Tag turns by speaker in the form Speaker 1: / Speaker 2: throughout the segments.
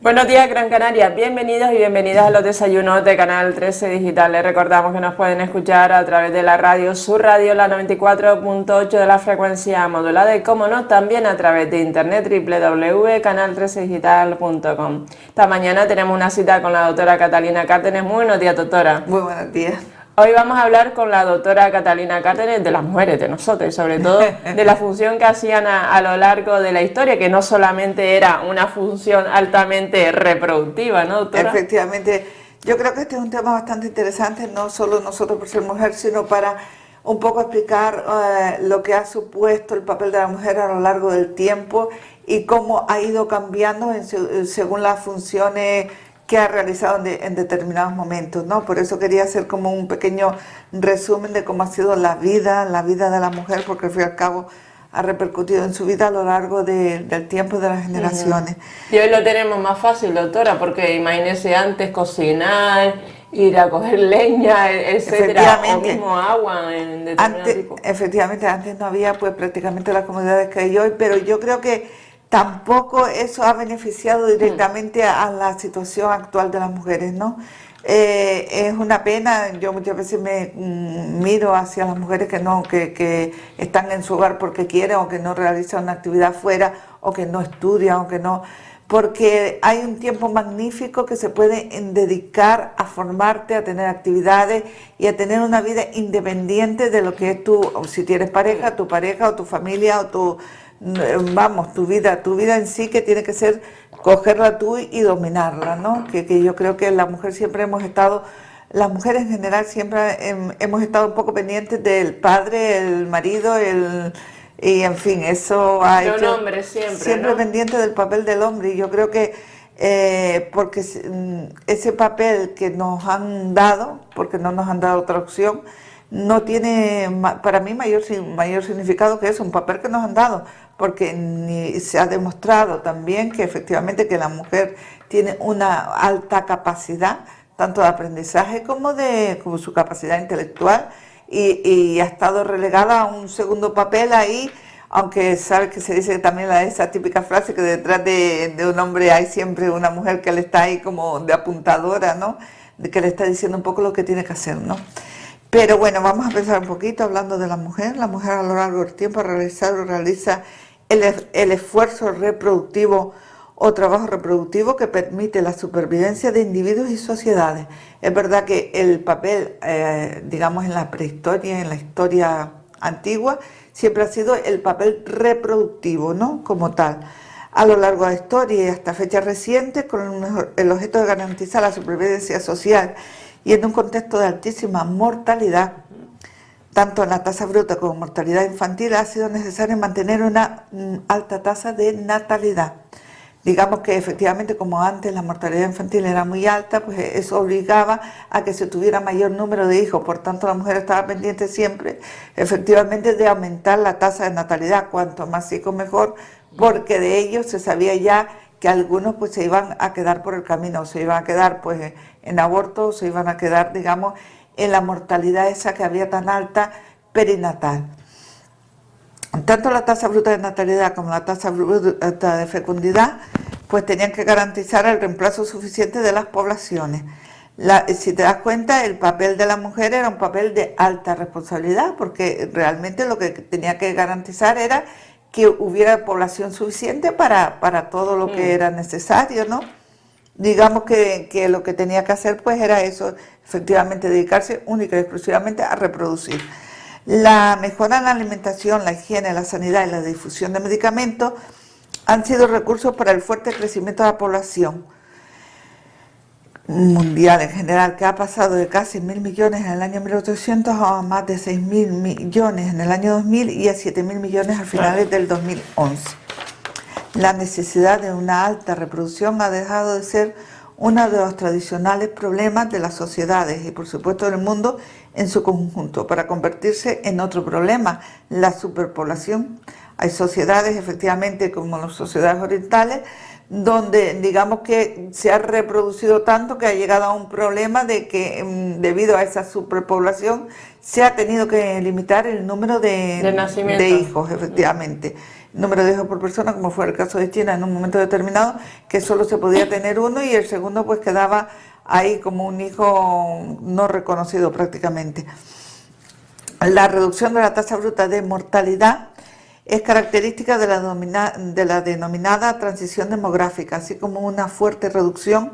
Speaker 1: Buenos días, Gran Canaria. Bienvenidos y bienvenidas a los desayunos de Canal 13 Digital. Les recordamos que nos pueden escuchar a través de la radio, su radio, la 94.8 de la frecuencia modulada y, como no, también a través de internet www.canal13digital.com. Esta mañana tenemos una cita con la doctora Catalina Cárdenas. Muy buenos días, doctora.
Speaker 2: Muy buenos días.
Speaker 1: Hoy vamos a hablar con la doctora Catalina Cárdenas de las mujeres, de nosotros, y sobre todo de la función que hacían a lo largo de la historia, que no solamente era una función altamente reproductiva, ¿no, doctora?
Speaker 2: Efectivamente, yo creo que este es un tema bastante interesante, no solo nosotros por ser mujer, sino para un poco explicar lo que ha supuesto el papel de la mujer a lo largo del tiempo y cómo ha ido cambiando según las funciones que ha realizado en determinados momentos, ¿no? Por eso quería hacer como un pequeño resumen de cómo ha sido la vida de la mujer, porque al fin y al cabo ha repercutido en su vida a lo largo del tiempo de las generaciones.
Speaker 1: Y hoy lo tenemos más fácil, doctora, porque imagínese antes cocinar, ir a coger leña, etcétera, o mismo agua en determinado tipo.
Speaker 2: Efectivamente, antes no había pues prácticamente las comodidades que hay hoy, pero yo creo que tampoco eso ha beneficiado directamente a la situación actual de las mujeres, ¿no? Es una pena, yo muchas veces me miro hacia las mujeres que están en su hogar porque quieren o que no realizan una actividad fuera o que no estudian o que no... Porque hay un tiempo magnífico que se puede dedicar a formarte, a tener actividades y a tener una vida independiente de lo que es si tienes pareja, tu pareja o tu familia o tu vida en sí, que tiene que ser cogerla tú y dominarla, ¿no? Que yo creo que la mujer siempre las mujeres en general siempre hemos estado un poco pendientes del padre, el marido, y en fin, eso ha hecho...
Speaker 1: De un hombre siempre,
Speaker 2: ¿no? Pendiente del papel del hombre, y yo creo que porque ese papel que nos han dado, porque no nos han dado otra opción, no tiene para mí mayor significado que eso, un papel que nos han dado, porque se ha demostrado también que efectivamente que la mujer tiene una alta capacidad, tanto de aprendizaje como su capacidad intelectual, y ha estado relegada a un segundo papel ahí, aunque sabes que se dice también esa típica frase que detrás de un hombre hay siempre una mujer que le está ahí como de apuntadora, ¿no? De que le está diciendo un poco lo que tiene que hacer, ¿no? Pero bueno, vamos a empezar un poquito hablando de la mujer. La mujer a lo largo del tiempo realiza el esfuerzo reproductivo o trabajo reproductivo que permite la supervivencia de individuos y sociedades. Es verdad que el papel, digamos, en la prehistoria, en la historia antigua, siempre ha sido el papel reproductivo, ¿no? Como tal. A lo largo de la historia y hasta fechas recientes, con el objeto de garantizar la supervivencia social y en un contexto de altísima mortalidad, tanto en la tasa bruta como en mortalidad infantil, ha sido necesario mantener una alta tasa de natalidad. Digamos que efectivamente, como antes la mortalidad infantil era muy alta, pues eso obligaba a que se tuviera mayor número de hijos. Por tanto, la mujer estaba pendiente siempre, efectivamente, de aumentar la tasa de natalidad. Cuanto más hijos mejor, porque de ellos se sabía ya que algunos pues se iban a quedar por el camino, se iban a quedar pues en aborto, se iban a quedar, digamos, en la mortalidad esa que había tan alta perinatal. Tanto la tasa bruta de natalidad como la tasa bruta de fecundidad pues tenían que garantizar el reemplazo suficiente de las poblaciones. Si te das cuenta, el papel de la mujer era un papel de alta responsabilidad, porque realmente lo que tenía que garantizar era que hubiera población suficiente para todo lo que era necesario, ¿no? Digamos que lo que tenía que hacer pues era eso, efectivamente dedicarse única y exclusivamente a reproducir. La mejora en la alimentación, la higiene, la sanidad y la difusión de medicamentos han sido recursos para el fuerte crecimiento de la población mundial en general, que ha pasado de casi 1.000 millones en el año 1800 a más de 6.000 millones en el año 2000 y a 7.000 millones a finales del 2011. La necesidad de una alta reproducción ha dejado de ser uno de los tradicionales problemas de las sociedades y por supuesto del mundo en su conjunto, para convertirse en otro problema, la superpoblación. Hay sociedades, efectivamente, como las sociedades orientales, donde digamos que se ha reproducido tanto que ha llegado a un problema de que debido a esa superpoblación se ha tenido que limitar el número de hijos, efectivamente. número de hijos por persona, como fue el caso de China en un momento determinado, que solo se podía tener uno y el segundo pues quedaba ahí como un hijo no reconocido prácticamente. La reducción de la tasa bruta de mortalidad es característica de la denominada transición demográfica, así como una fuerte reducción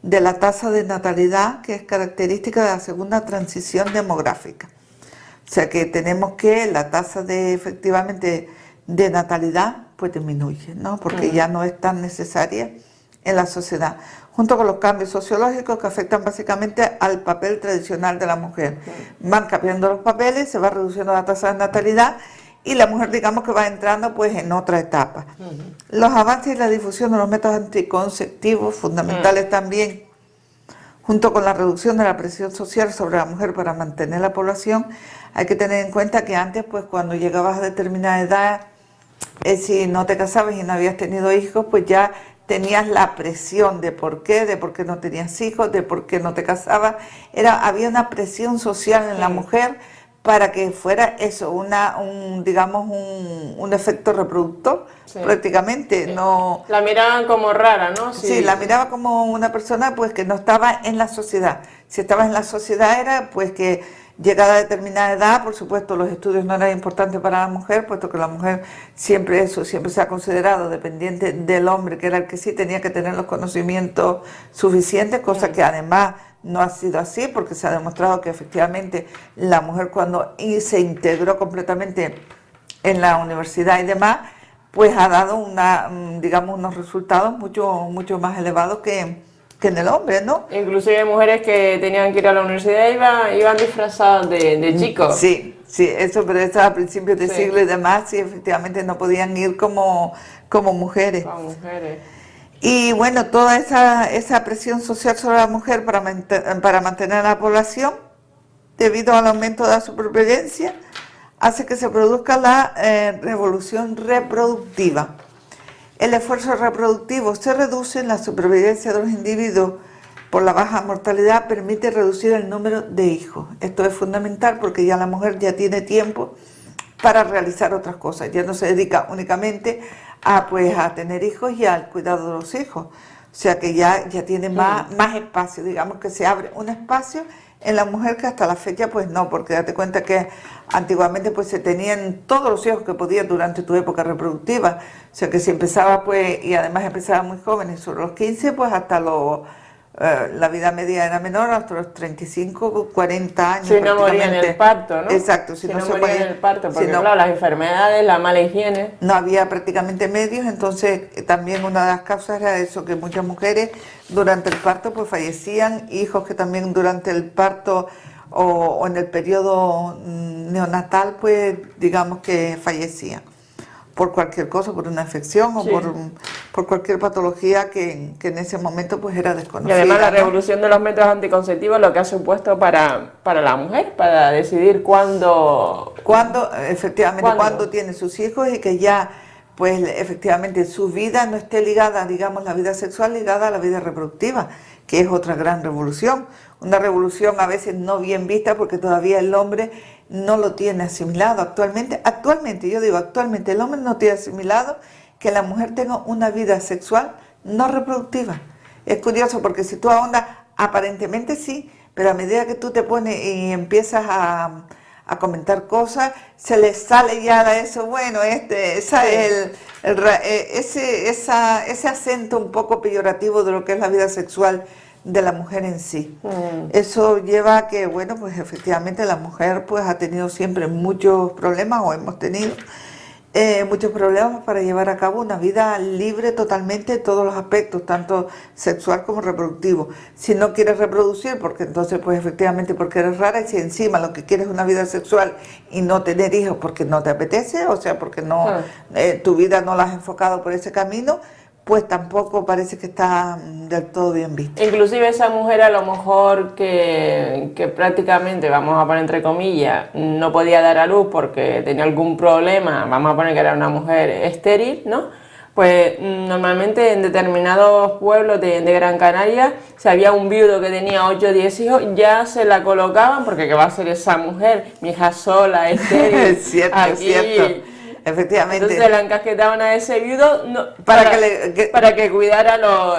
Speaker 2: de la tasa de natalidad, que es característica de la segunda transición demográfica. O sea que tenemos que la tasa de efectivamente de natalidad pues disminuye, ¿no? Porque ya no es tan necesaria en la sociedad, junto con los cambios sociológicos que afectan básicamente al papel tradicional de la mujer. Van cambiando los papeles, se va reduciendo la tasa de natalidad y la mujer, digamos, que va entrando pues en otra etapa. Los avances y la difusión de los métodos anticonceptivos, fundamentales también, junto con la reducción de la presión social sobre la mujer para mantener la población. Hay que tener en cuenta que antes, pues cuando llegabas a determinada edad, si no te casabas y no habías tenido hijos, pues ya tenías la presión de por qué no tenías hijos, de por qué no te casabas. Había una presión social en la mujer para que fuera eso, un efecto reproductor, prácticamente.
Speaker 1: Sí.
Speaker 2: No,
Speaker 1: la miraban como rara, ¿no?
Speaker 2: Sí, la miraba como una persona pues que no estaba en la sociedad. Si estabas en la sociedad era pues que llegada a determinada edad, por supuesto los estudios no eran importantes para la mujer, puesto que la mujer siempre se ha considerado dependiente del hombre, que era el que sí tenía que tener los conocimientos suficientes, cosa que además no ha sido así, porque se ha demostrado que efectivamente la mujer cuando se integró completamente en la universidad y demás, pues ha dado unos resultados mucho más elevados que en el hombre, ¿no?
Speaker 1: Inclusive mujeres que tenían que ir a la universidad iban disfrazadas de chicos.
Speaker 2: Sí, pero eso a principios de siglo y demás, y efectivamente no podían ir como mujeres.
Speaker 1: Como mujeres.
Speaker 2: Y bueno, toda esa presión social sobre la mujer para mantener a la población, debido al aumento de la supervivencia, hace que se produzca la revolución reproductiva. El esfuerzo reproductivo se reduce en la supervivencia de los individuos por la baja mortalidad, permite reducir el número de hijos. Esto es fundamental porque ya la mujer ya tiene tiempo para realizar otras cosas, ya no se dedica únicamente a tener hijos y al cuidado de los hijos. O sea que ya tiene más espacio, digamos que se abre un espacio en la mujer que hasta la fecha pues no, porque date cuenta que antiguamente pues se tenían todos los hijos que podías durante tu época reproductiva. O sea que si empezaba pues, y además empezaba muy jóvenes, sobre los 15 pues hasta la vida media era menor, hasta los 35, 40 años.
Speaker 1: Si no moría en el parto, ¿no?
Speaker 2: Exacto,
Speaker 1: si no moría en el parto, porque claro, las enfermedades, la mala higiene.
Speaker 2: No había prácticamente medios, entonces también una de las causas era eso, que muchas mujeres durante el parto pues fallecían, hijos que también durante el parto o en el periodo neonatal pues digamos que fallecían por cualquier cosa, por una infección o por cualquier patología que en ese momento pues era desconocida.
Speaker 1: Y además la revolución de los métodos anticonceptivos lo que ha supuesto para la mujer, para decidir cuándo
Speaker 2: tiene sus hijos y que ya pues efectivamente su vida no esté ligada, digamos, la vida sexual ligada a la vida reproductiva, que es otra gran revolución. Una revolución a veces no bien vista porque todavía el hombre no lo tiene asimilado actualmente, el hombre no tiene asimilado que la mujer tenga una vida sexual no reproductiva. Es curioso porque si tú ahondas, aparentemente sí, pero a medida que tú te pones y empiezas a comentar cosas, se les sale ya de eso, ese acento un poco peyorativo de lo que es la vida sexual de la mujer en sí. Eso lleva a que, pues efectivamente la mujer pues ha tenido siempre muchos problemas, o hemos tenido muchos problemas para llevar a cabo una vida libre totalmente en todos los aspectos, tanto sexual como reproductivo. Si no quieres reproducir, porque entonces pues efectivamente porque eres rara, y si encima lo que quieres es una vida sexual y no tener hijos porque no te apetece, o sea, porque tu vida no la has enfocado por ese camino, pues tampoco parece que está del todo bien visto.
Speaker 1: Inclusive esa mujer a lo mejor que prácticamente, vamos a poner entre comillas, no podía dar a luz porque tenía algún problema, vamos a poner que era una mujer estéril, ¿no? Pues normalmente en determinados pueblos de Gran Canaria, si había un viudo que tenía 8 o 10 hijos, ya se la colocaban, porque ¿qué va a ser esa mujer? Mi hija sola, estéril,
Speaker 2: es cierto,
Speaker 1: aquí,
Speaker 2: es cierto. efectivamente.
Speaker 1: Entonces la encasquetaban a ese viudo para que cuidara los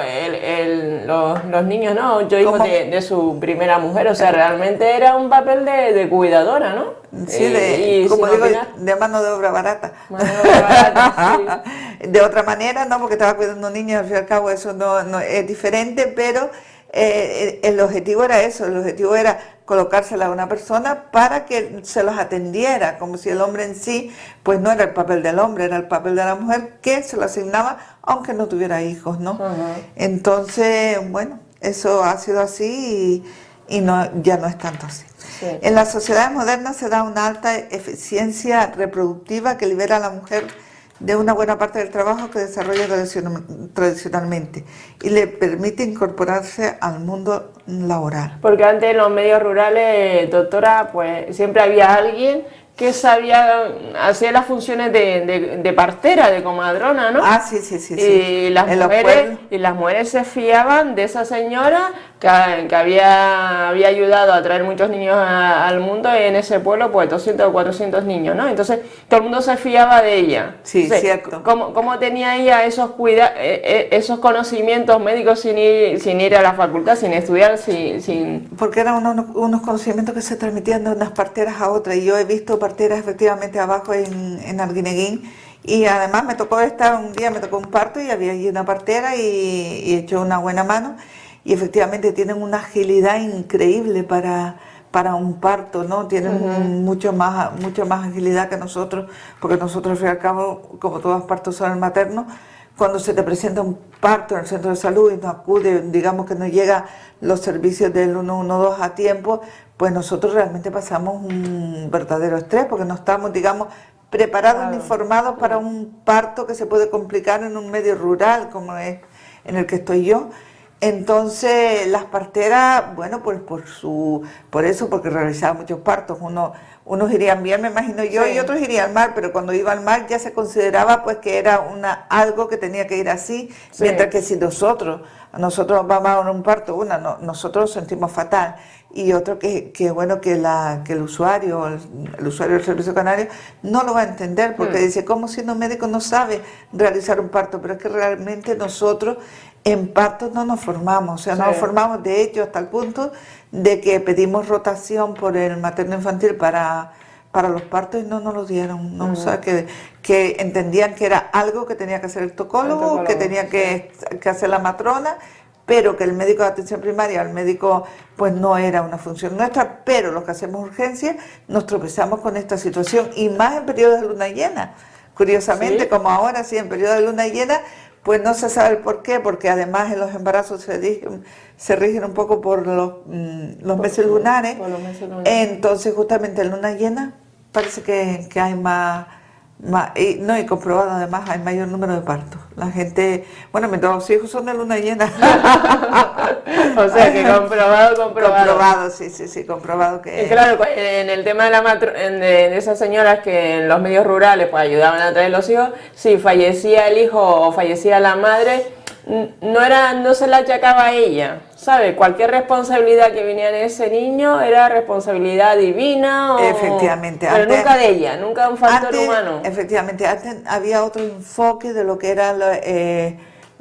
Speaker 1: niños, ¿no? Yo hijo de su primera mujer, o sea, realmente era un papel de cuidadora, ¿no?
Speaker 2: Sí, como digo, de mano de obra barata.
Speaker 1: Mano de obra barata,
Speaker 2: sí. De otra manera, no, porque estaba cuidando a un niño, al fin y al cabo eso no es diferente, pero el objetivo era eso, el objetivo era colocársela a una persona para que se los atendiera, como si el hombre en sí, pues no era el papel del hombre, era el papel de la mujer que se lo asignaba, aunque no tuviera hijos, ¿no? Entonces, bueno, eso ha sido así y no, ya no es tanto así. Sí. En las sociedades modernas se da una alta eficiencia reproductiva que libera a la mujer de una buena parte del trabajo que desarrolla tradicionalmente y le permite incorporarse al mundo laboral.
Speaker 1: Porque antes en los medios rurales, doctora, pues siempre había alguien que hacía las funciones de partera, de comadrona, ¿no?
Speaker 2: Ah, sí.
Speaker 1: Y las mujeres se fiaban de esa señora que había ayudado a traer muchos niños al mundo, y en ese pueblo pues 200 o 400 niños, ¿no? Entonces todo el mundo se fiaba de ella.
Speaker 2: Sí,
Speaker 1: entonces,
Speaker 2: cierto.
Speaker 1: ¿Cómo tenía ella esos conocimientos médicos sin ir a la facultad, sin estudiar, sin...
Speaker 2: Porque eran unos conocimientos que se transmitían de unas parteras a otras, y yo he visto parteras efectivamente abajo en Arguineguín, y además me tocó un día me tocó un parto y había allí una partera y echó una buena mano, y efectivamente tienen una agilidad increíble para un parto, ¿no? Tienen mucho más agilidad que nosotros, porque nosotros al fin y al cabo, como todos los partos son el materno, cuando se te presenta un parto en el centro de salud y no acude, digamos que no llega los servicios del 112 a tiempo, pues nosotros realmente pasamos un verdadero estrés, porque no estamos, digamos, preparados ni formados para un parto que se puede complicar en un medio rural como es en el que estoy yo. Entonces las parteras, bueno, pues por eso, porque realizaban muchos partos, unos irían bien, me imagino yo, y otros irían mal, pero cuando iba al mar ya se consideraba pues que era algo que tenía que ir así, mientras que si nosotros vamos a un parto, nosotros sentimos fatal, y otro que bueno, que el usuario del Servicio Canario no lo va a entender, porque dice, ¿cómo siendo médico no sabe realizar un parto? Pero es que realmente nosotros en partos no nos formamos, o sea, no nos formamos, de hecho, hasta el punto de que pedimos rotación por el materno infantil para los partos y no nos lo dieron, ¿no? O sea, que entendían que era algo que tenía que hacer el tocólogo, que tenía que hacer la matrona, pero que el médico de atención primaria, el médico, pues no era una función nuestra, pero los que hacemos urgencias nos tropezamos con esta situación, y más en periodos de luna llena. Curiosamente, como ahora, sí, en periodo de luna llena, pues no se sabe el por qué, porque además en los embarazos se rigen un poco por los meses lunares. Entonces justamente en luna llena parece que hay más y comprobado además, hay mayor número de partos. La gente, bueno, mientras los hijos son de luna llena.
Speaker 1: O sea que comprobado.
Speaker 2: Comprobado, sí, comprobado que...
Speaker 1: Claro, en el tema de esas señoras que en los medios rurales pues ayudaban a traer los hijos, si fallecía el hijo o fallecía la madre, no se la achacaba a ella, ¿sabe? Cualquier responsabilidad que viniera en ese niño era responsabilidad divina,
Speaker 2: efectivamente,
Speaker 1: pero antes, nunca de ella, nunca un factor humano.
Speaker 2: Efectivamente, antes había otro enfoque de lo que era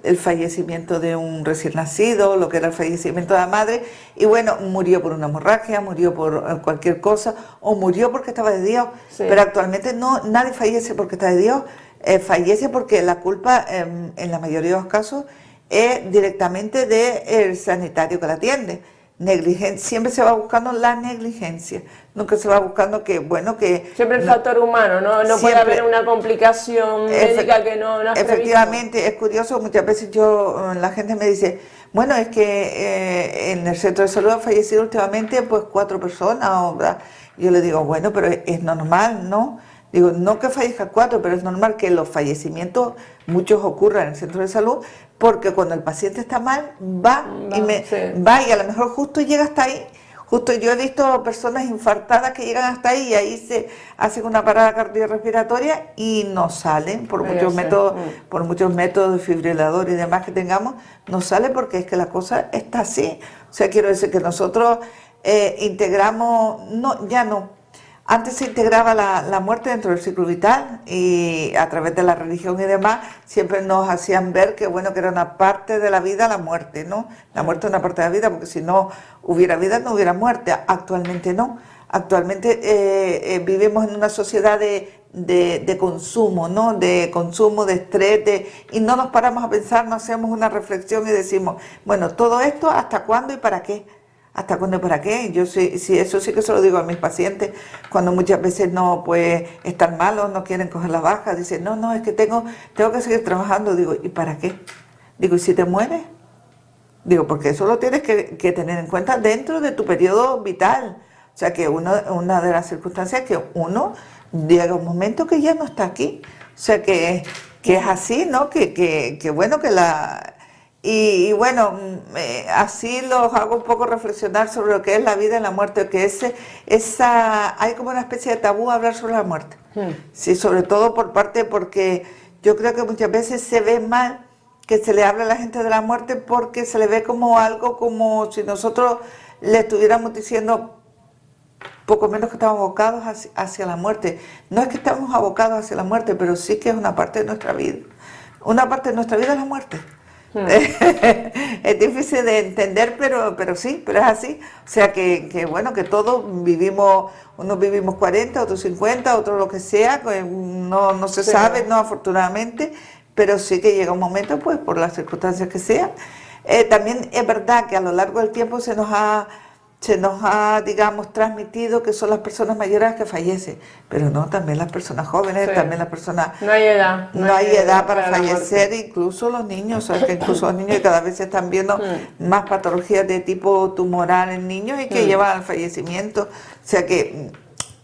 Speaker 2: el fallecimiento de un recién nacido, lo que era el fallecimiento de la madre, y bueno, murió por una hemorragia, murió por cualquier cosa, o murió porque estaba de Dios, pero actualmente nadie fallece porque está de Dios. Fallece porque la culpa, en la mayoría de los casos, es directamente del sanitario que la atiende. Siempre se va buscando la negligencia, nunca se va buscando
Speaker 1: siempre el factor humano, no puede haber una complicación médica que no has
Speaker 2: efectivamente,
Speaker 1: previsto.
Speaker 2: Es curioso, muchas veces la gente me dice, bueno, es que en el centro de salud han fallecido últimamente pues 4 personas, ¿verdad? Yo le digo, bueno, pero es normal, ¿no? Digo, no que fallezcan 4, pero es normal que los fallecimientos, muchos ocurran en el centro de salud, porque cuando el paciente está mal, va y a lo mejor justo llega hasta ahí. Justo yo he visto personas infartadas que llegan hasta ahí y ahí se hacen una parada cardiorrespiratoria y no salen por muchos métodos desfibriladores y demás que tengamos, no sale porque es que la cosa está así. O sea, quiero decir que nosotros integramos, Antes se integraba la muerte dentro del ciclo vital y a través de la religión y demás siempre nos hacían ver que bueno, que era una parte de la vida la muerte, ¿no? La muerte es una parte de la vida, porque si no hubiera vida no hubiera muerte. Actualmente no. Actualmente vivimos en una sociedad de consumo, ¿no? De consumo, de estrés, y no nos paramos a pensar, no hacemos una reflexión y decimos, bueno, todo esto, ¿hasta cuándo y para qué? ¿Hasta cuándo y para qué? Yo sí, eso sí que se lo digo a mis pacientes, cuando muchas veces no, pues, están malos, no quieren coger la baja, dicen, no, es que tengo que seguir trabajando. Digo, ¿y para qué? Digo, ¿y si te mueres? Digo, porque eso lo tienes que tener en cuenta dentro de tu periodo vital. O sea, que una de las circunstancias es que uno llega un momento que ya no está aquí. O sea, que es así, ¿no? Que bueno, que la... Y bueno, así los hago un poco reflexionar sobre lo que es la vida y la muerte, que hay como una especie de tabú a hablar sobre la muerte. Sí, sobre todo porque yo creo que muchas veces se ve mal que se le hable a la gente de la muerte, porque se le ve como algo como si nosotros le estuviéramos diciendo poco menos que estamos abocados hacia la muerte. No es que estamos abocados hacia la muerte, pero sí que es una parte de nuestra vida. Una parte de nuestra vida es la muerte. Es difícil de entender, pero sí, pero es así. O sea que bueno, que todos vivimos, unos vivimos 40, otros 50, otros lo que sea, no se sabe, no, afortunadamente, pero sí que llega un momento, pues por las circunstancias que sean. También es verdad que a lo largo del tiempo se nos ha, digamos, transmitido que son las personas mayores que fallecen, pero no, también las personas jóvenes, también las personas...
Speaker 1: No hay edad.
Speaker 2: No hay edad para fallecer, incluso los niños, o sea, que incluso los niños cada vez se están viendo más patologías de tipo tumoral en niños y que llevan al fallecimiento, o sea que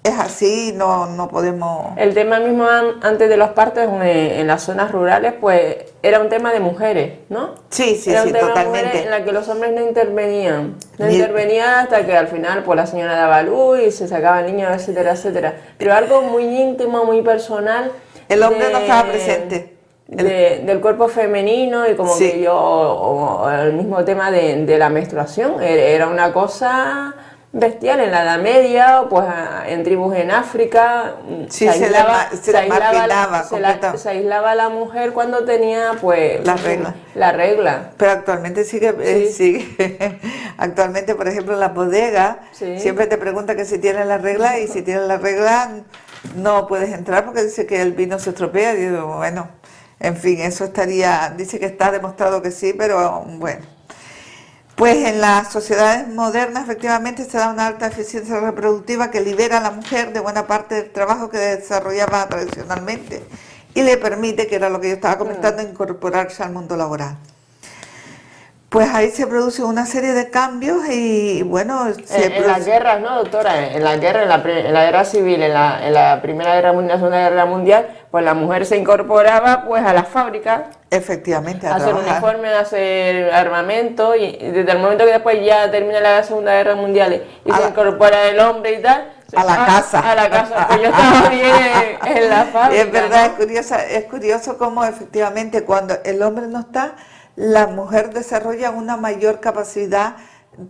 Speaker 2: es así, no podemos...
Speaker 1: El tema mismo antes de los partos en las zonas rurales, pues era un tema de mujeres, ¿no?
Speaker 2: Sí,
Speaker 1: era un tema
Speaker 2: totalmente.
Speaker 1: De mujeres en la que los hombres no intervenían. No intervenían hasta que al final pues la señora daba luz y se sacaba el niño, etcétera, etcétera. Pero algo muy íntimo, muy personal.
Speaker 2: El hombre no estaba presente.
Speaker 1: Del cuerpo femenino y como que o el mismo tema de la menstruación. Era una cosa... bestial en la Edad Media, pues en tribus en África, se aislaba la mujer cuando tenía pues la regla.
Speaker 2: Pero actualmente sigue. Actualmente, por ejemplo, en las bodegas siempre te preguntan que si tienes la regla, y si tienes la regla no puedes entrar porque dice que el vino se estropea. Y digo, bueno, en fin, eso dice que está demostrado que sí, pero bueno. Pues en las sociedades modernas efectivamente se da una alta eficiencia reproductiva que libera a la mujer de buena parte del trabajo que desarrollaba tradicionalmente y le permite, que era lo que yo estaba comentando, incorporarse al mundo laboral. Pues ahí se produce una serie de cambios y bueno...
Speaker 1: En las guerras, ¿no, doctora? En la guerra civil, en la Primera Guerra Mundial, la Segunda Guerra Mundial, pues la mujer se incorporaba pues a las fábricas.
Speaker 2: Efectivamente,
Speaker 1: a hacer uniformes, a hacer armamento, y desde el momento que después ya termina la Segunda Guerra Mundial y se incorpora el hombre y tal...
Speaker 2: A la casa,
Speaker 1: pues yo estaba bien en la fábrica.
Speaker 2: Es verdad,
Speaker 1: ¿no?
Speaker 2: es curioso cómo efectivamente cuando el hombre no está, la mujer desarrolla una mayor capacidad,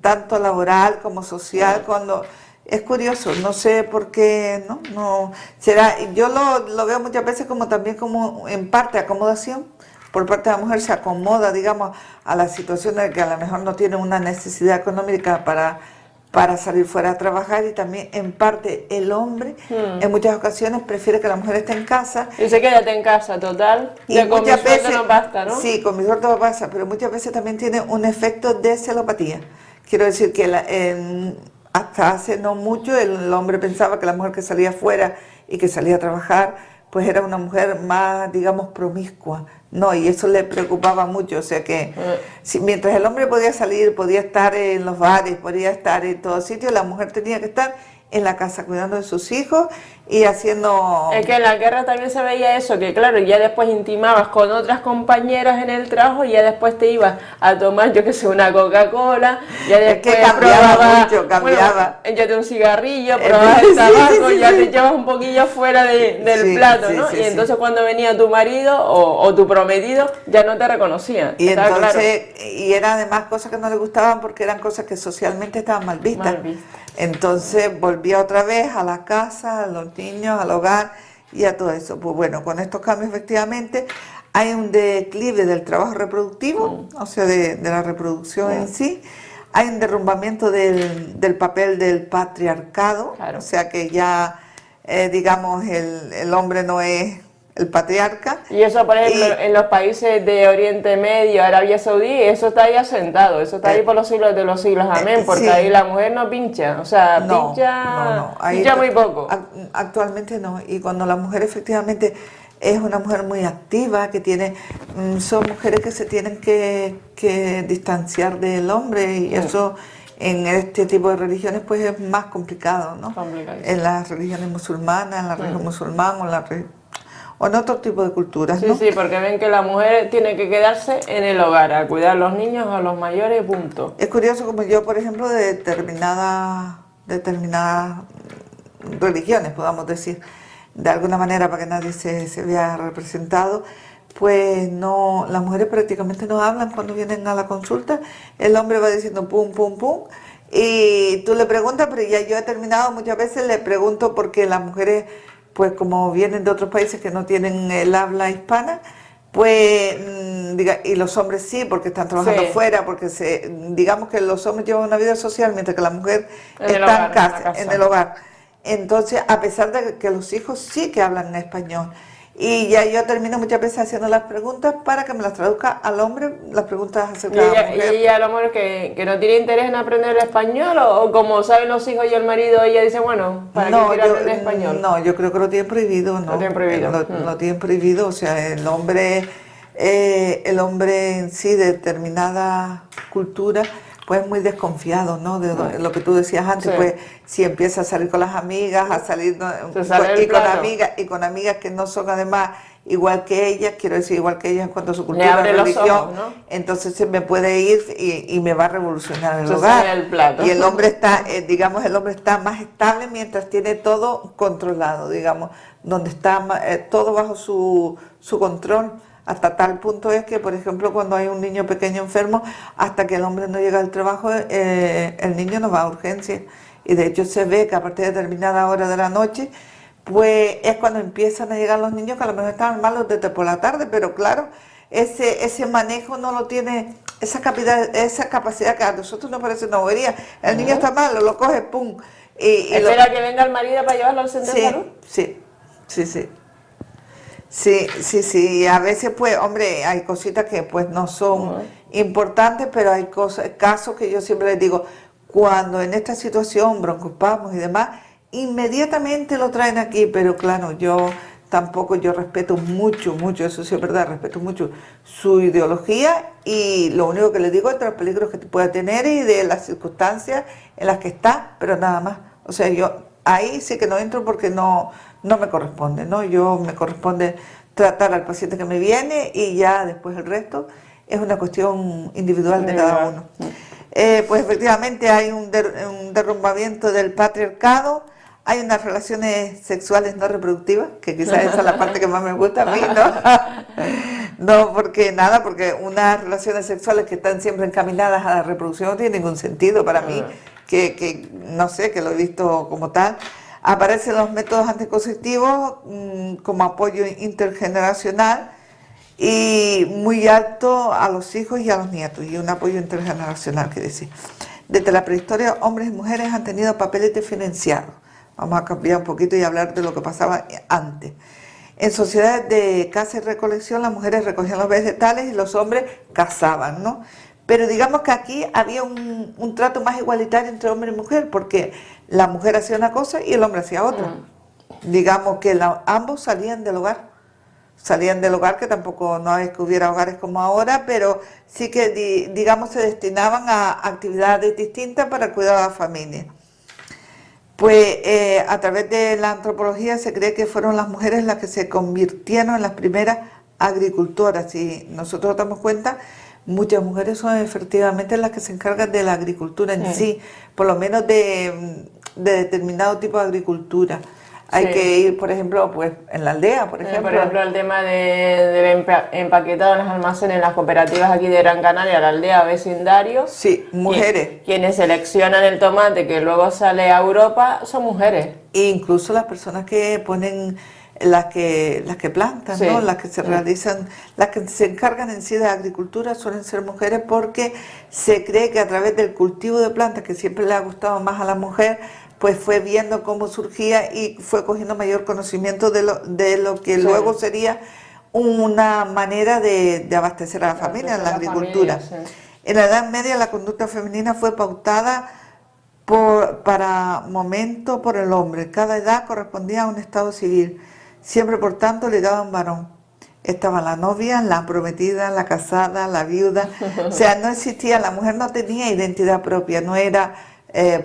Speaker 2: tanto laboral como social, cuando... Es curioso, no sé por qué, no será, yo lo veo muchas veces también como en parte acomodación, por parte de la mujer se acomoda, digamos, a la situación de que a lo mejor no tiene una necesidad económica para salir fuera a trabajar, y también en parte el hombre en muchas ocasiones prefiere que la mujer esté en casa.
Speaker 1: Y se quédate en casa, total.
Speaker 2: Y muchas veces
Speaker 1: no basta, ¿no?
Speaker 2: Sí, con mi suerte no pasa, pero muchas veces también tiene un efecto de celopatía. Quiero decir que hasta hace no mucho el hombre pensaba que la mujer que salía fuera y que salía a trabajar pues era una mujer más, digamos, promiscua. No, y eso le preocupaba mucho, o sea que mientras el hombre podía salir, podía estar en los bares, podía estar en todos sitios, la mujer tenía que estar en la casa cuidando de sus hijos y haciendo...
Speaker 1: Es que en la guerra también se veía eso, que claro, ya después intimabas con otras compañeras en el trabajo y ya después te ibas a tomar, yo que sé, una Coca-Cola, ya después
Speaker 2: es que cambiaba mucho, cambiaba.
Speaker 1: Bueno, échate un cigarrillo, probabas el tabaco, ya te echabas un poquillo fuera del plato, ¿no? Y entonces cuando venía tu marido o tu prometido, ya no te reconocían.
Speaker 2: Y entonces, y eran además cosas que no le gustaban porque eran cosas que socialmente estaban mal vistas. Entonces volvía otra vez a la casa, a los niños, al hogar y a todo eso. Pues bueno, con estos cambios efectivamente hay un declive del trabajo reproductivo, o sea, de la reproducción en sí. Hay un derrumbamiento del papel del patriarcado, o sea que ya, digamos, el hombre no es el patriarca.
Speaker 1: Y eso, por ejemplo, en los países de Oriente Medio, Arabia Saudí, eso está ahí asentado, eso está ahí por los siglos de los siglos, amén, porque ahí la mujer no pincha, o sea, pincha muy poco.
Speaker 2: Actualmente no, y cuando la mujer efectivamente es una mujer muy activa, que tiene, son mujeres que se tienen que distanciar del hombre, y eso en este tipo de religiones pues es más complicado, ¿no? En las religiones musulmanas, en la religión musulmana, o en otro tipo de culturas, ¿no?
Speaker 1: Sí, porque ven que la mujer tiene que quedarse en el hogar, a cuidar a los niños, a los mayores, punto.
Speaker 2: Es curioso como yo, por ejemplo, de determinadas religiones, podamos decir, de alguna manera para que nadie se vea representado, pues no, las mujeres prácticamente no hablan cuando vienen a la consulta, el hombre va diciendo pum, pum, pum, y tú le preguntas, pero ya yo he terminado, muchas veces le pregunto porque las mujeres, pues como vienen de otros países que no tienen el habla hispana, pues, y los hombres sí, porque están trabajando fuera, porque digamos que los hombres llevan una vida social, mientras que la mujer está en casa, en el hogar. Entonces, a pesar de que los hijos sí que hablan español, y ya yo termino muchas veces haciendo las preguntas para que me las traduzca al hombre, las preguntas acerca de la mujer.
Speaker 1: ¿Y ella a lo mejor que no tiene interés en aprender el español, o como saben los hijos y el marido, ella dice, bueno, ¿para qué quiere aprender español?
Speaker 2: No, yo creo que lo tienen prohibido, ¿no? Lo tienen prohibido. Lo tienen prohibido, o sea, el hombre en sí de determinada cultura pues muy desconfiado, ¿no? De lo que tú decías antes, pues si empieza a salir con las amigas, a salir con amigas que no son además igual que ellas, quiero decir igual que ellas en cuanto a su cultura, religión, ojos, ¿no? Entonces se me puede ir y me va a revolucionar el hogar. Y el hombre está, digamos, el hombre está más estable mientras tiene todo controlado, digamos, donde está todo bajo su control. Hasta tal punto es que, por ejemplo, cuando hay un niño pequeño enfermo, hasta que el hombre no llega al trabajo, el niño no va a urgencias. Y de hecho se ve que a partir de determinada hora de la noche, pues es cuando empiezan a llegar los niños que a lo mejor estaban malos desde por la tarde, pero claro, ese manejo no lo tiene, esa capacidad que a nosotros nos parece una bobería. El niño está malo, lo coge, pum.
Speaker 1: ¿Espera que venga el marido para llevarlo al centro de salud?
Speaker 2: Sí, a veces pues, hombre, hay cositas que pues no son importantes, pero hay casos que yo siempre les digo, cuando en esta situación, broncoespasmos y demás, inmediatamente lo traen aquí, pero claro, yo respeto mucho, eso sí es verdad, respeto mucho su ideología, y lo único que les digo es de los peligros que pueda tener y de las circunstancias en las que está, pero nada más. O sea, yo ahí sí que no entro porque no me corresponde, ¿no? Me corresponde tratar al paciente que me viene y ya después el resto es una cuestión individual de cada uno. Pues efectivamente hay un derrumbamiento del patriarcado, hay unas relaciones sexuales no reproductivas, que quizás esa es la parte que más me gusta a mí, ¿no? No, porque unas relaciones sexuales que están siempre encaminadas a la reproducción no tiene ningún sentido para mí, que no sé, que lo he visto como tal. Aparecen los métodos anticonceptivos como apoyo intergeneracional y muy alto a los hijos y a los nietos, y un apoyo intergeneracional, que decir. Desde la prehistoria, hombres y mujeres han tenido papeles diferenciados. Vamos a cambiar un poquito y hablar de lo que pasaba antes. En sociedades de caza y recolección, las mujeres recogían los vegetales y los hombres cazaban, ¿no? Pero digamos que aquí había un trato más igualitario entre hombre y mujer, porque la mujer hacía una cosa y el hombre hacía otra. Digamos que ambos salían del hogar, que tampoco no es que hubiera hogares como ahora, pero sí que, digamos, se destinaban a actividades distintas para cuidar a la familia. Pues a través de la antropología se cree que fueron las mujeres las que se convirtieron en las primeras agricultoras. Si nosotros nos damos cuenta, muchas mujeres son efectivamente las que se encargan de la agricultura en sí, por lo menos de determinado tipo de agricultura. Hay que ir, por ejemplo, pues en la aldea, por ejemplo.
Speaker 1: Por ejemplo, el tema del empaquetado en los almacenes, en las cooperativas aquí de Gran Canaria, la aldea, vecindario.
Speaker 2: Sí, mujeres.
Speaker 1: Quienes seleccionan el tomate que luego sale a Europa son mujeres.
Speaker 2: E incluso las personas que ponen, las que plantan, ¿no? Las que se realizan, las que se encargan en sí de la agricultura suelen ser mujeres, porque se cree que a través del cultivo de plantas, que siempre le ha gustado más a la mujer, pues fue viendo cómo surgía y fue cogiendo mayor conocimiento de lo que luego sería una manera de abastecer a la familia en la agricultura. En la Edad Media la conducta femenina fue pautada para momento por el hombre. Cada edad correspondía a un estado civil, siempre por tanto ligado a un varón. Estaba la novia, la prometida, la casada, la viuda. O sea, no existía, la mujer no tenía identidad propia, no era...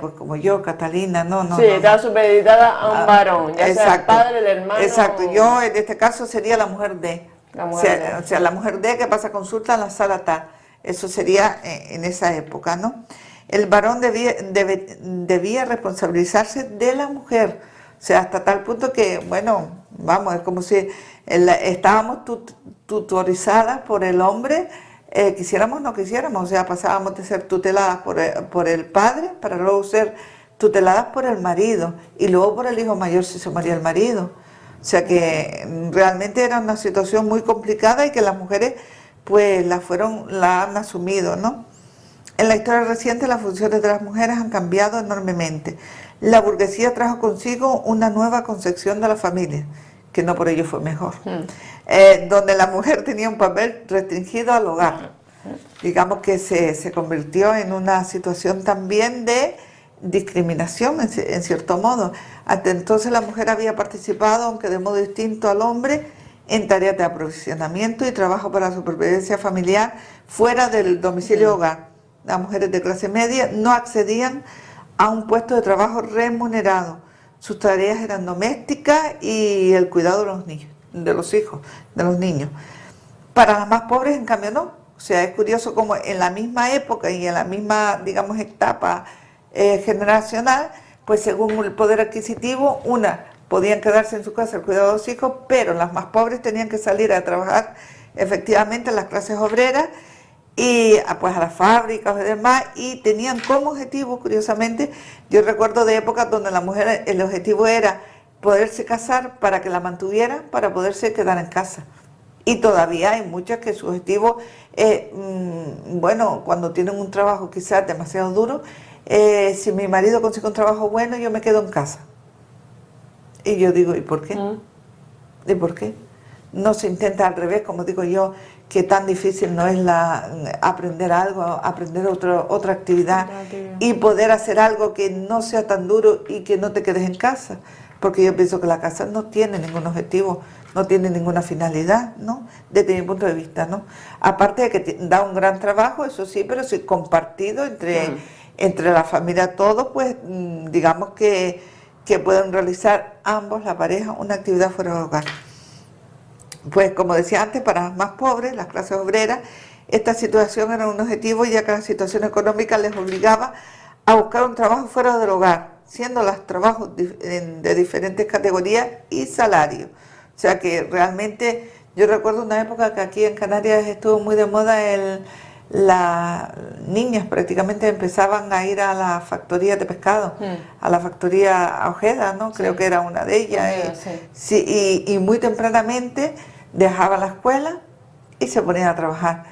Speaker 2: pues como yo, Catalina, no.
Speaker 1: Sí, estaba supeditada a un varón, ya sea el padre, el hermano.
Speaker 2: Exacto, yo en este caso sería la mujer de. O sea, la mujer de que pasa consulta en la sala tal. Eso sería en esa época, ¿no? El varón debía responsabilizarse de la mujer. O sea, hasta tal punto que, bueno, vamos, es como si estábamos tutorizadas por el hombre. Quisiéramos o no quisiéramos, o sea, pasábamos de ser tuteladas por el padre para luego ser tuteladas por el marido y luego por el hijo mayor si se moría el marido. O sea que realmente era una situación muy complicada y que las mujeres pues la han asumido, ¿no? En la historia reciente las funciones de las mujeres han cambiado enormemente. La burguesía trajo consigo una nueva concepción de la familia, que no por ello fue mejor, donde la mujer tenía un papel restringido al hogar. Digamos que se convirtió en una situación también de discriminación, en cierto modo. Hasta entonces la mujer había participado, aunque de modo distinto al hombre, en tareas de aprovisionamiento y trabajo para la supervivencia familiar fuera del domicilio hogar. Las mujeres de clase media no accedían a un puesto de trabajo remunerado. Sus tareas eran domésticas y el cuidado de los niños, de los hijos, de los niños. Para las más pobres, en cambio, no. O sea, es curioso como en la misma época y en la misma, digamos, etapa generacional, pues según el poder adquisitivo, podían quedarse en su casa al cuidado de los hijos, pero las más pobres tenían que salir a trabajar efectivamente en las clases obreras y pues a las fábricas y demás, y tenían como objetivo, curiosamente, yo recuerdo de épocas donde la mujer, el objetivo era poderse casar para que la mantuvieran, para poderse quedar en casa. Y todavía hay muchas que su objetivo es, bueno, cuando tienen un trabajo quizás demasiado duro, si mi marido consigue un trabajo bueno, yo me quedo en casa. Y yo digo, ¿y por qué? ¿Y por qué? No se intenta al revés, como digo yo, que tan difícil no es aprender algo, aprender otra actividad y poder hacer algo que no sea tan duro y que no te quedes en casa. Porque yo pienso que la casa no tiene ningún objetivo, no tiene ninguna finalidad, ¿no? Desde mi punto de vista, ¿no? Aparte de que da un gran trabajo, eso sí, pero sí compartido entre la familia todos, pues digamos que pueden realizar ambos, la pareja, una actividad fuera del hogar. Pues como decía antes, para las más pobres, las clases obreras, esta situación era un objetivo, ya que la situación económica les obligaba a buscar un trabajo fuera del hogar, siendo los trabajos de diferentes categorías y salarios. O sea que realmente, yo recuerdo una época que aquí en Canarias estuvo muy de moda las niñas prácticamente empezaban a ir a la factoría de pescado, a la factoría Ojeda, ¿no? Creo que era una de ellas. Y muy tempranamente dejaban la escuela y se ponían a trabajar.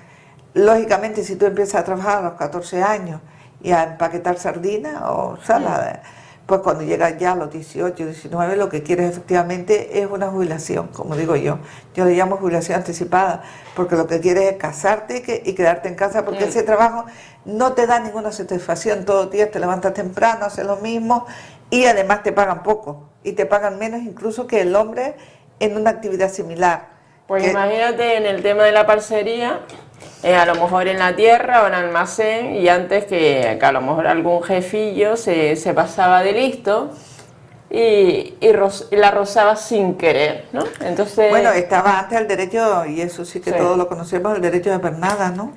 Speaker 2: Lógicamente, si tú empiezas a trabajar a los 14 años y a empaquetar sardinas o salada, pues cuando llegas ya a los 18, 19, lo que quieres efectivamente es una jubilación, como digo yo. Yo le llamo jubilación anticipada, porque lo que quieres es casarte y quedarte en casa, porque ese trabajo no te da ninguna satisfacción. Todos los días te levantas temprano, haces lo mismo y además te pagan poco. Y te pagan menos incluso que el hombre en una actividad similar.
Speaker 1: Pues imagínate en el tema de la parcería, a lo mejor en la tierra o en almacén, y antes que a lo mejor algún jefillo se pasaba de listo y la rozaba sin querer, ¿no? Entonces...
Speaker 2: Bueno, estaba antes el derecho, y eso sí que todos lo conocemos, el derecho de pernada, ¿no?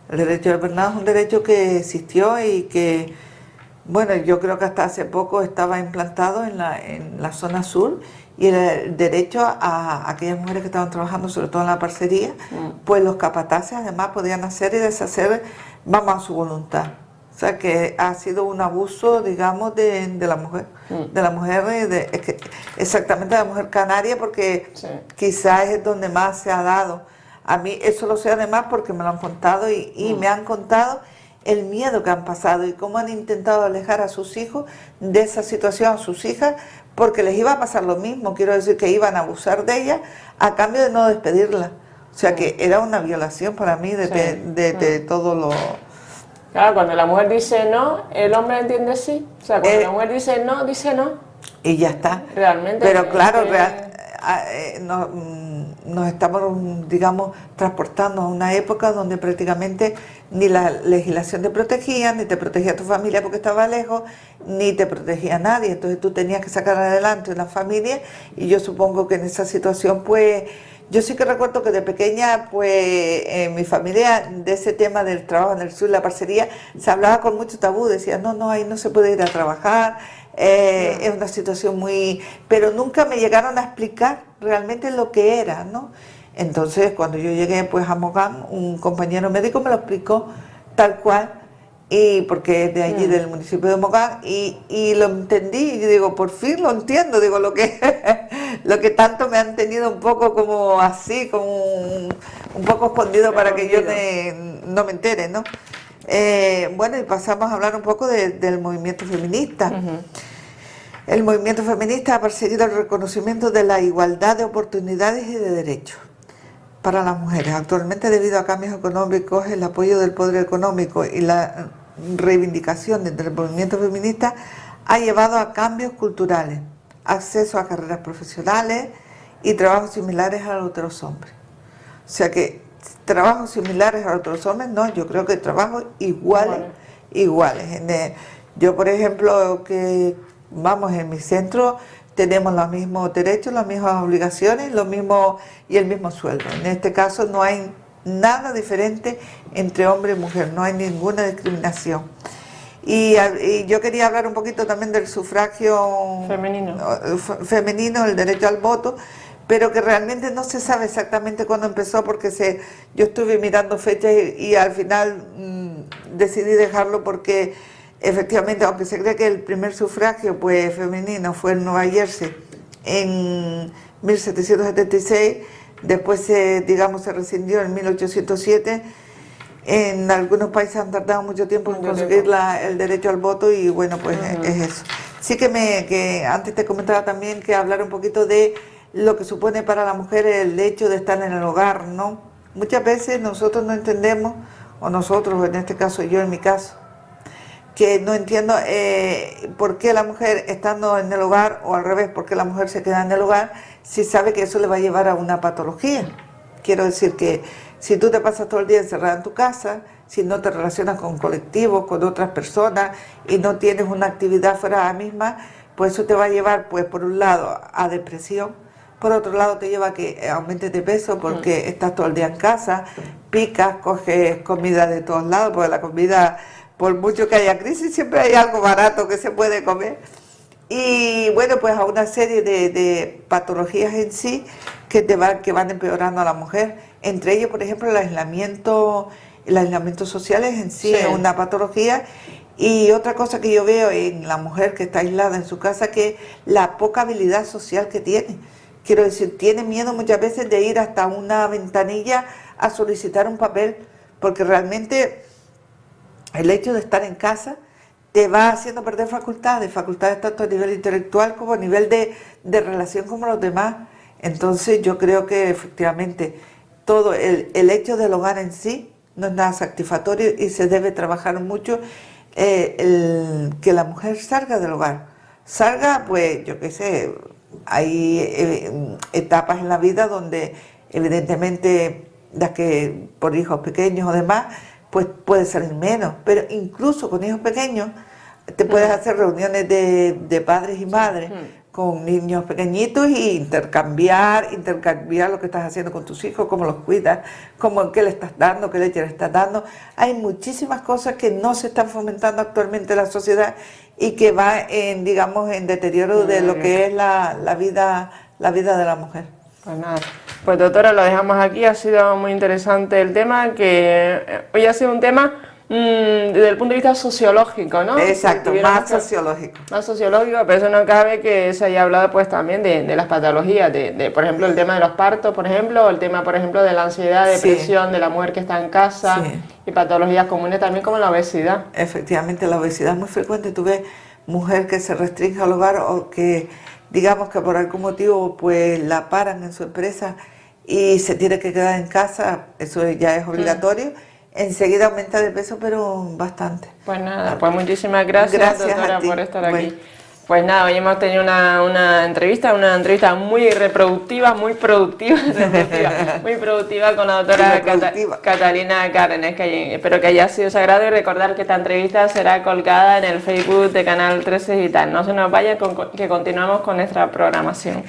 Speaker 2: El derecho de pernada es un derecho que existió y que, bueno, yo creo que hasta hace poco estaba implantado en la zona sur, y el derecho a aquellas mujeres que estaban trabajando, sobre todo en la parcería, pues los capataces además podían hacer y deshacer, vamos, a su voluntad. O sea que ha sido un abuso, digamos, de la mujer, exactamente de la mujer canaria, porque quizás es donde más se ha dado. A mí eso lo sé además porque me lo han contado y me han contado el miedo que han pasado y cómo han intentado alejar a sus hijos de esa situación, a sus hijas, porque les iba a pasar lo mismo. Quiero decir que iban a abusar de ella a cambio de no despedirla. O sea que era una violación para mí de todo lo...
Speaker 1: Claro, cuando la mujer dice no, el hombre entiende sí. O sea, cuando la mujer dice no, dice no.
Speaker 2: Y ya está.
Speaker 1: Realmente.
Speaker 2: Pero claro, nos estamos, digamos, transportando a una época donde prácticamente ni la legislación te protegía, ni te protegía tu familia porque estaba lejos, ni te protegía nadie. Entonces tú tenías que sacar adelante una familia, y yo supongo que en esa situación, pues, yo sí que recuerdo que de pequeña, pues, en mi familia, de ese tema del trabajo en el sur, la parcería, se hablaba con mucho tabú. Decía, no, ahí no se puede ir a trabajar, es una situación muy... Pero nunca me llegaron a explicar realmente lo que era, ¿no? Entonces, cuando yo llegué, pues, a Mogán, un compañero médico me lo explicó tal cual, y porque es de allí, del municipio de Mogán, y lo entendí, y digo, por fin lo entiendo, digo, lo que tanto me han tenido un poco como así, como un poco escondido para que yo no me entere, ¿no? Bueno, y pasamos a hablar un poco del movimiento feminista. El movimiento feminista ha perseguido el reconocimiento de la igualdad de oportunidades y de derechos para las mujeres. Actualmente, debido a cambios económicos, el apoyo del poder económico y la reivindicación del movimiento feminista ha llevado a cambios culturales, acceso a carreras profesionales y trabajos similares a los de los hombres. O sea que trabajos similares a los de los hombres, no, yo creo que trabajos iguales. Yo, por ejemplo, en mi centro tenemos los mismos derechos, las mismas obligaciones, y el mismo sueldo. En este caso no hay nada diferente entre hombre y mujer, no hay ninguna discriminación. Y yo quería hablar un poquito también del sufragio femenino, el derecho al voto, pero que realmente no se sabe exactamente cuándo empezó, porque yo estuve mirando fechas y al final decidí dejarlo, porque efectivamente, aunque se cree que el primer sufragio, pues, femenino fue en Nueva Jersey en 1776, después se rescindió en 1807. En algunos países han tardado mucho tiempo en conseguir el derecho al voto, y bueno, pues es eso. Sí que antes te comentaba también que hablar un poquito de lo que supone para la mujer el hecho de estar en el hogar, ¿no? Muchas veces nosotros no entendemos, o nosotros, en este caso yo en mi caso, que no entiendo por qué la mujer estando en el hogar, o al revés, por qué la mujer se queda en el hogar si sabe que eso le va a llevar a una patología. Quiero decir que si tú te pasas todo el día encerrada en tu casa, si no te relacionas con colectivos, con otras personas, y no tienes una actividad fuera de la misma, pues eso te va a llevar, pues, por un lado, a depresión, por otro lado te lleva a que aumentes de peso porque estás todo el día en casa, picas, coges comida de todos lados, porque la comida, por mucho que haya crisis, siempre hay algo barato que se puede comer. Y bueno, pues a una serie de patologías en sí que van empeorando a la mujer. Entre ellos, por ejemplo, el aislamiento social es en sí una patología. Y otra cosa que yo veo en la mujer que está aislada en su casa, que la poca habilidad social que tiene. Quiero decir, tiene miedo muchas veces de ir hasta una ventanilla a solicitar un papel, porque realmente el hecho de estar en casa te va haciendo perder facultades tanto a nivel intelectual como a nivel de relación con los demás. Entonces yo creo que efectivamente todo el hecho del hogar en sí no es nada satisfactorio, y se debe trabajar mucho que la mujer salga del hogar. Salga, pues, yo qué sé, hay etapas en la vida donde evidentemente las que por hijos pequeños o demás, pues puede salir menos, pero incluso con hijos pequeños te puedes hacer reuniones de padres y madres con niños pequeñitos y intercambiar lo que estás haciendo con tus hijos, cómo los cuidas, qué le estás dando, qué leche le estás dando. Hay muchísimas cosas que no se están fomentando actualmente en la sociedad y que va en, digamos, en deterioro de lo que es la vida de la mujer.
Speaker 1: Pues nada, pues doctora, lo dejamos aquí, ha sido muy interesante el tema, que hoy ha sido un tema desde el punto de vista sociológico, ¿no?
Speaker 2: Exacto, más sociológico.
Speaker 1: Más sociológico, pero eso no cabe que se haya hablado pues también de las patologías, por ejemplo, el tema de los partos, por ejemplo, o el tema, por ejemplo, de la ansiedad, depresión, de la mujer que está en casa, y patologías comunes también como la obesidad.
Speaker 2: Efectivamente, la obesidad es muy frecuente. Tú ves mujer que se restringe al hogar o que, digamos que por algún motivo pues la paran en su empresa y se tiene que quedar en casa, eso ya es obligatorio. Enseguida aumenta de peso, pero bastante.
Speaker 1: Pues nada, pues muchísimas gracias doctora, por estar aquí. Pues nada, hoy hemos tenido una entrevista muy reproductiva, muy productiva con la doctora Catalina Cárdenas, que espero que haya sido sagrado, y recordar que esta entrevista será colgada en el Facebook de Canal 13 Digital. No se nos vaya, que continuamos con nuestra programación.